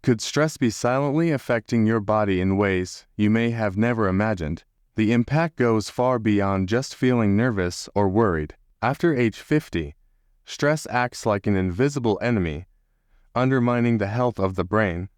Could stress be silently affecting your body in ways you may have never imagined? The impact goes far beyond just feeling nervous or worried. After age 50, stress acts like an invisible enemy, undermining the health of the brain,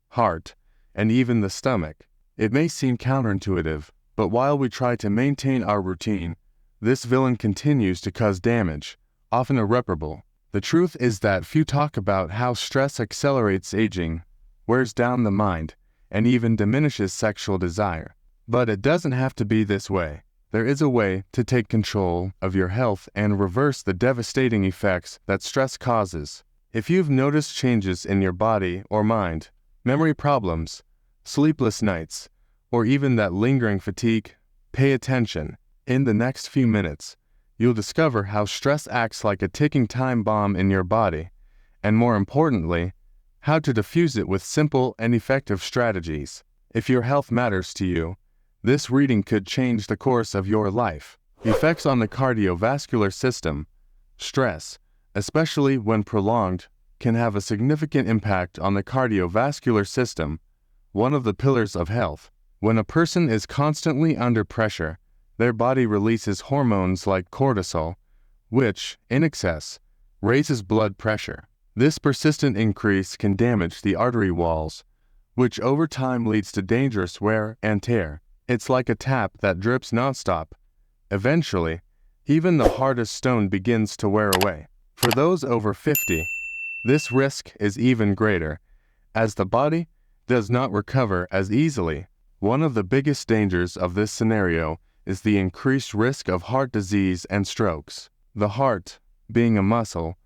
heart, and even the stomach. It may seem counterintuitive, but while we try to maintain our routine, this villain continues to cause damage, often irreparable. The truth is that few talk about how stress accelerates aging, wears down the mind, and even diminishes sexual desire. But it doesn't have to be this way. There is a way to take control of your health and reverse the devastating effects that stress causes. If you've noticed changes in your body or mind, memory problems, sleepless nights, or even that lingering fatigue, pay attention. In the next few minutes, you'll discover how stress acts like a ticking time bomb in your body, and more importantly, how to diffuse it with simple and effective strategies. If your health matters to you, this reading could change the course of your life. Effects on the cardiovascular system. Stress, especially when prolonged, can have a significant impact on the cardiovascular system, one of the pillars of health. When a person is constantly under pressure, their body releases hormones like cortisol, which, in excess, raises blood pressure. This persistent increase can damage the artery walls, which over time leads to dangerous wear and tear. It's like a tap that drips nonstop. Eventually, even the hardest stone begins to wear away. For those over 50, this risk is even greater, as the body does not recover as easily. One of the biggest dangers of this scenario is the increased risk of heart disease and strokes. The heart, being a muscle,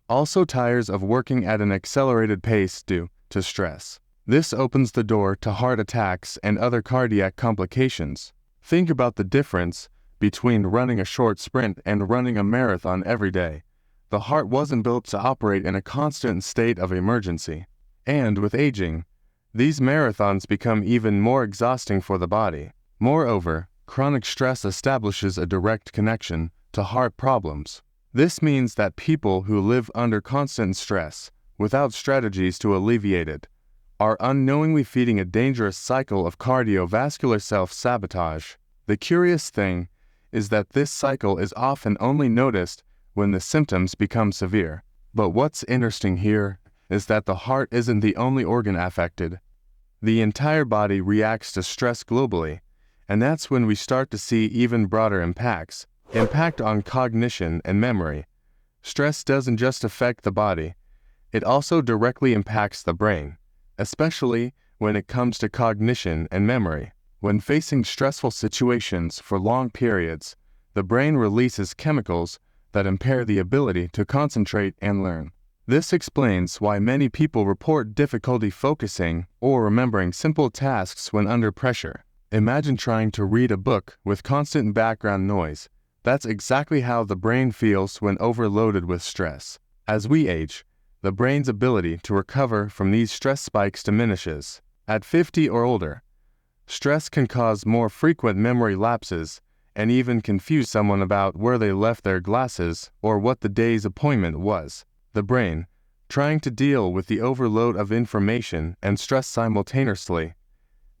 also tires of working at an accelerated pace due to stress. This opens the door to heart attacks and other cardiac complications. Think about the difference between running a short sprint and running a marathon every day. The heart wasn't built to operate in a constant state of emergency. And with aging, these marathons become even more exhausting for the body. Moreover, chronic stress establishes a direct connection to heart problems. This means that people who live under constant stress, without strategies to alleviate it, are unknowingly feeding a dangerous cycle of cardiovascular self-sabotage. The curious thing is that this cycle is often only noticed when the symptoms become severe. But what's interesting here is that the heart isn't the only organ affected. The entire body reacts to stress globally, and that's when we start to see even broader impacts. Impact on cognition and memory. Stress doesn't just affect the body, it also directly impacts the brain, especially when it comes to cognition and memory. When facing stressful situations for long periods, the brain releases chemicals that impair the ability to concentrate and learn. This explains why many people report difficulty focusing or remembering simple tasks when under pressure. Imagine trying to read a book with constant background noise. That's exactly how the brain feels when overloaded with stress. As we age, the brain's ability to recover from these stress spikes diminishes. At 50 or older, stress can cause more frequent memory lapses and even confuse someone about where they left their glasses or what the day's appointment was. The brain, trying to deal with the overload of information and stress simultaneously,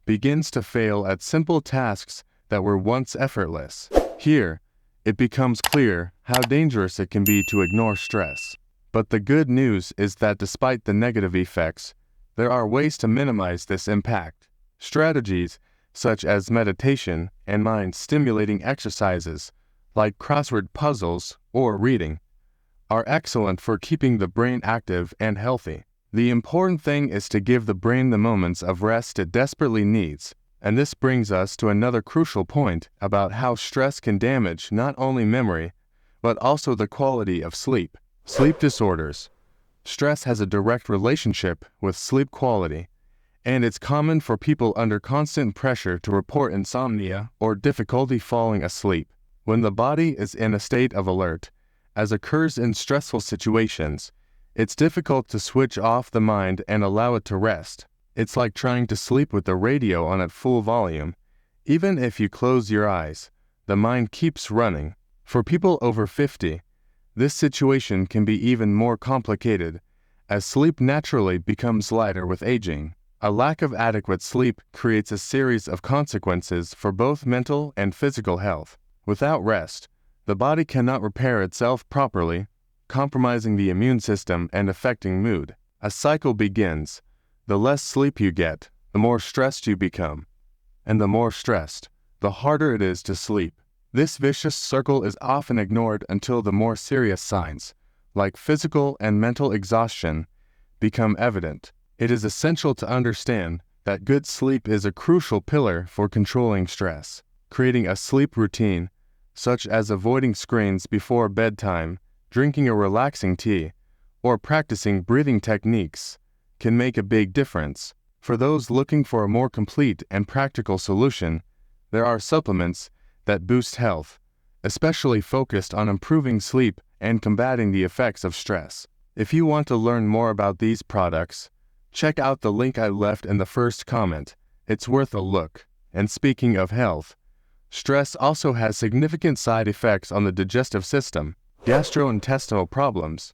begins to fail at simple tasks that were once effortless. Here, it becomes clear how dangerous it can be to ignore stress. But the good news is that despite the negative effects, there are ways to minimize this impact. Strategies such as meditation and mind-stimulating exercises, like crossword puzzles or reading, are excellent for keeping the brain active and healthy. The important thing is to give the brain the moments of rest it desperately needs, and this brings us to another crucial point about how stress can damage not only memory, but also the quality of sleep. Sleep disorders. Stress has a direct relationship with sleep quality, and it's common for people under constant pressure to report insomnia or difficulty falling asleep. When the body is in a state of alert, as occurs in stressful situations, it's difficult to switch off the mind and allow it to rest. It's like trying to sleep with the radio on at full volume. Even if you close your eyes, the mind keeps running. For people over 50, this situation can be even more complicated, as sleep naturally becomes lighter with aging. A lack of adequate sleep creates a series of consequences for both mental and physical health. Without rest, the body cannot repair itself properly, compromising the immune system and affecting mood. A cycle begins. The less sleep you get, the more stressed you become. And the more stressed, the harder it is to sleep. This vicious circle is often ignored until the more serious signs, like physical and mental exhaustion, become evident. It is essential to understand that good sleep is a crucial pillar for controlling stress. Creating a sleep routine, such as avoiding screens before bedtime, drinking a relaxing tea, or practicing breathing techniques, can make a big difference. For those looking for a more complete and practical solution, there are supplements that boost health, especially focused on improving sleep and combating the effects of stress. If you want to learn more about these products, check out the link I left in the first comment. It's worth a look. And speaking of health, stress also has significant side effects on the digestive system. Gastrointestinal problems.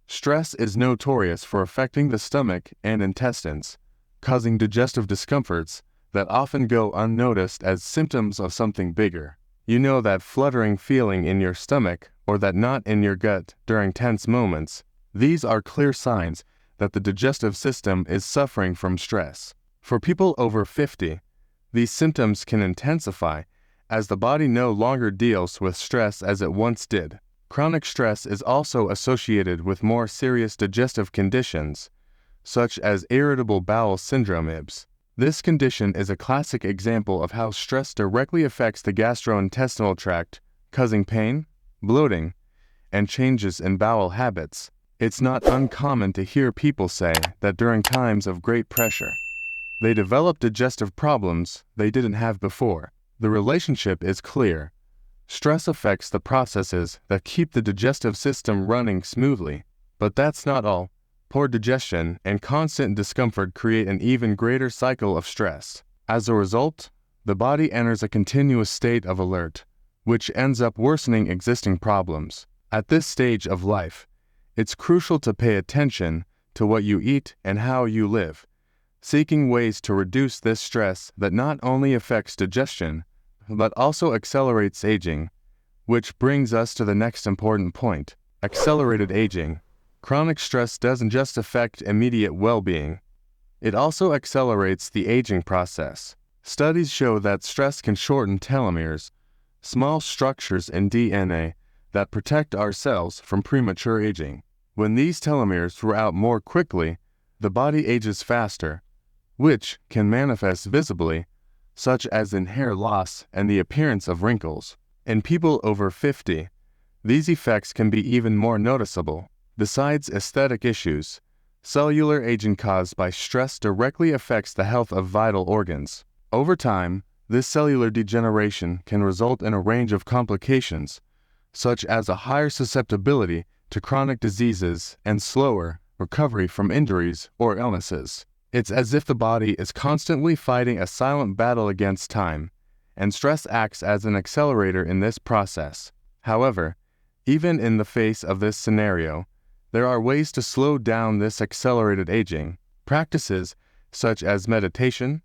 Stress is notorious for affecting the stomach and intestines, causing digestive discomforts that often go unnoticed as symptoms of something bigger. You know that fluttering feeling in your stomach or that knot in your gut during tense moments. These are clear signs that the digestive system is suffering from stress. For people over 50, these symptoms can intensify as the body no longer deals with stress as it once did. Chronic stress is also associated with more serious digestive conditions, such as irritable bowel syndrome (IBS). This condition is a classic example of how stress directly affects the gastrointestinal tract, causing pain, bloating, and changes in bowel habits. It's not uncommon to hear people say that during times of great pressure, they develop digestive problems they didn't have before. The relationship is clear. Stress affects the processes that keep the digestive system running smoothly. But that's not all. Poor digestion and constant discomfort create an even greater cycle of stress. As a result, the body enters a continuous state of alert, which ends up worsening existing problems. At this stage of life, it's crucial to pay attention to what you eat and how you live, seeking ways to reduce this stress that not only affects digestion, but also accelerates aging, which brings us to the next important point: accelerated aging. Chronic stress doesn't just affect immediate well-being, it also accelerates the aging process. Studies show that stress can shorten telomeres, small structures in DNA that protect our cells from premature aging. When these telomeres wear out more quickly, the body ages faster, which can manifest visibly, such as in hair loss and the appearance of wrinkles. In people over 50, these effects can be even more noticeable. Besides aesthetic issues, cellular aging caused by stress directly affects the health of vital organs. Over time, this cellular degeneration can result in a range of complications, such as a higher susceptibility to chronic diseases and slower recovery from injuries or illnesses. It's as if the body is constantly fighting a silent battle against time, and stress acts as an accelerator in this process. However, even in the face of this scenario, there are ways to slow down this accelerated aging. Practices such as meditation,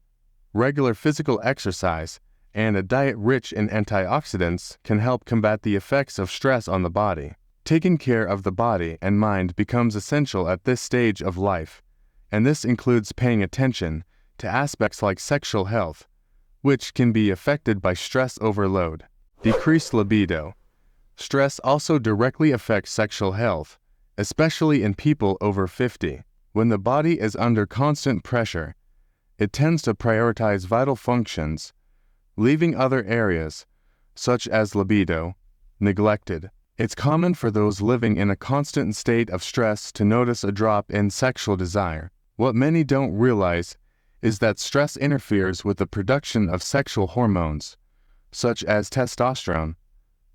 regular physical exercise, and a diet rich in antioxidants can help combat the effects of stress on the body. Taking care of the body and mind becomes essential at this stage of life, and this includes paying attention to aspects like sexual health, which can be affected by stress overload. Decreased libido. Stress also directly affects sexual health, especially in people over 50. When the body is under constant pressure, it tends to prioritize vital functions, leaving other areas, such as libido, neglected. It's common for those living in a constant state of stress to notice a drop in sexual desire. What many don't realize is that stress interferes with the production of sexual hormones, such as testosterone,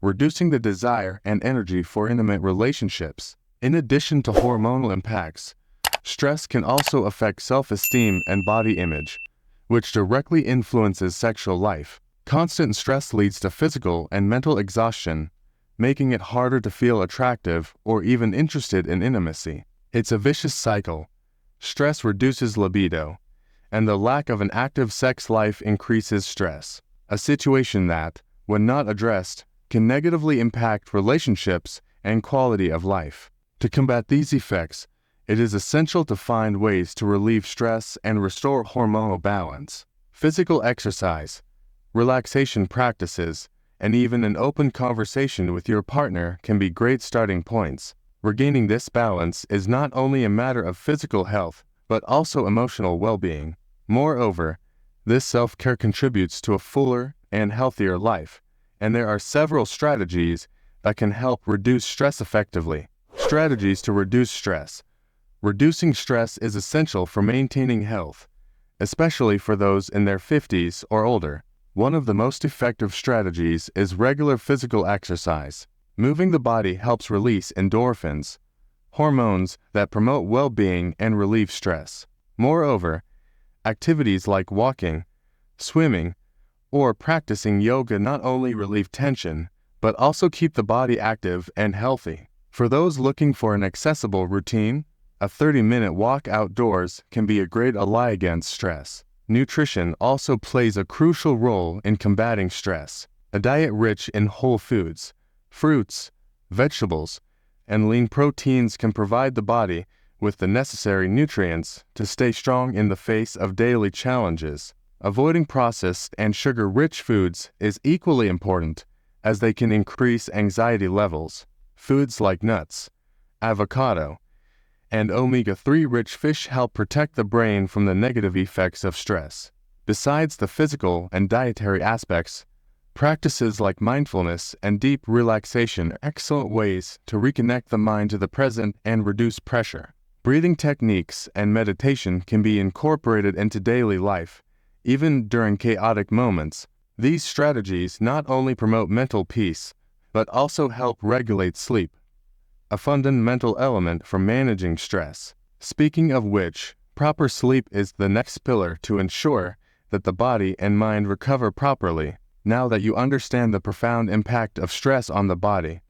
reducing the desire and energy for intimate relationships. In addition to hormonal impacts, stress can also affect self-esteem and body image, which directly influences sexual life. Constant stress leads to physical and mental exhaustion, making it harder to feel attractive or even interested in intimacy. It's a vicious cycle. Stress reduces libido, and the lack of an active sex life increases stress, a situation that, when not addressed, can negatively impact relationships and quality of life. To combat these effects, it is essential to find ways to relieve stress and restore hormonal balance. Physical exercise, relaxation practices, and even an open conversation with your partner can be great starting points. Regaining this balance is not only a matter of physical health, but also emotional well-being. Moreover, this self-care contributes to a fuller and healthier life, and there are several strategies that can help reduce stress effectively. Strategies to reduce stress. Reducing stress is essential for maintaining health, especially for those in their 50s or older. One of the most effective strategies is regular physical exercise. Moving the body helps release endorphins, hormones that promote well-being and relieve stress. Moreover, activities like walking, swimming, or practicing yoga not only relieve tension, but also keep the body active and healthy. For those looking for an accessible routine, a 30-minute walk outdoors can be a great ally against stress. Nutrition also plays a crucial role in combating stress. A diet rich in whole foods, fruits, vegetables, and lean proteins can provide the body with the necessary nutrients to stay strong in the face of daily challenges. Avoiding processed and sugar-rich foods is equally important, as they can increase anxiety levels. Foods like nuts, avocado, and omega-3 rich fish help protect the brain from the negative effects of stress. Besides the physical and dietary aspects, practices like mindfulness and deep relaxation are excellent ways to reconnect the mind to the present and reduce pressure. Breathing techniques and meditation can be incorporated into daily life, even during chaotic moments. These strategies not only promote mental peace, but also help regulate sleep, a fundamental element for managing stress. Speaking of which, proper sleep is the next pillar to ensure that the body and mind recover properly. Now that you understand the profound impact of stress on the body,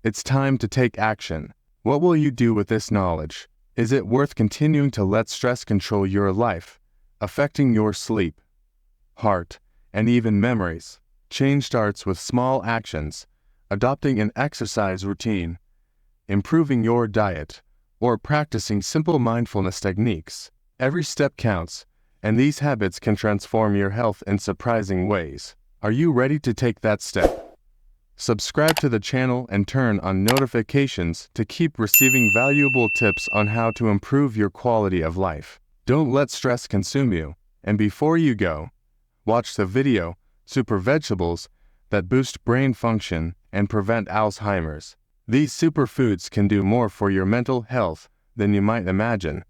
it's time to take action. What will you do with this knowledge? Is it worth continuing to let stress control your life, affecting your sleep, heart, and even memories? Change starts with small actions, adopting an exercise routine, improving your diet, or practicing simple mindfulness techniques. Every step counts, and these habits can transform your health in surprising ways. Are you ready to take that step? Subscribe to the channel and turn on notifications to keep receiving valuable tips on how to improve your quality of life. Don't let stress consume you. And before you go, watch the video, Super Vegetables, that boost brain function and prevent Alzheimer's. These superfoods can do more for your mental health than you might imagine.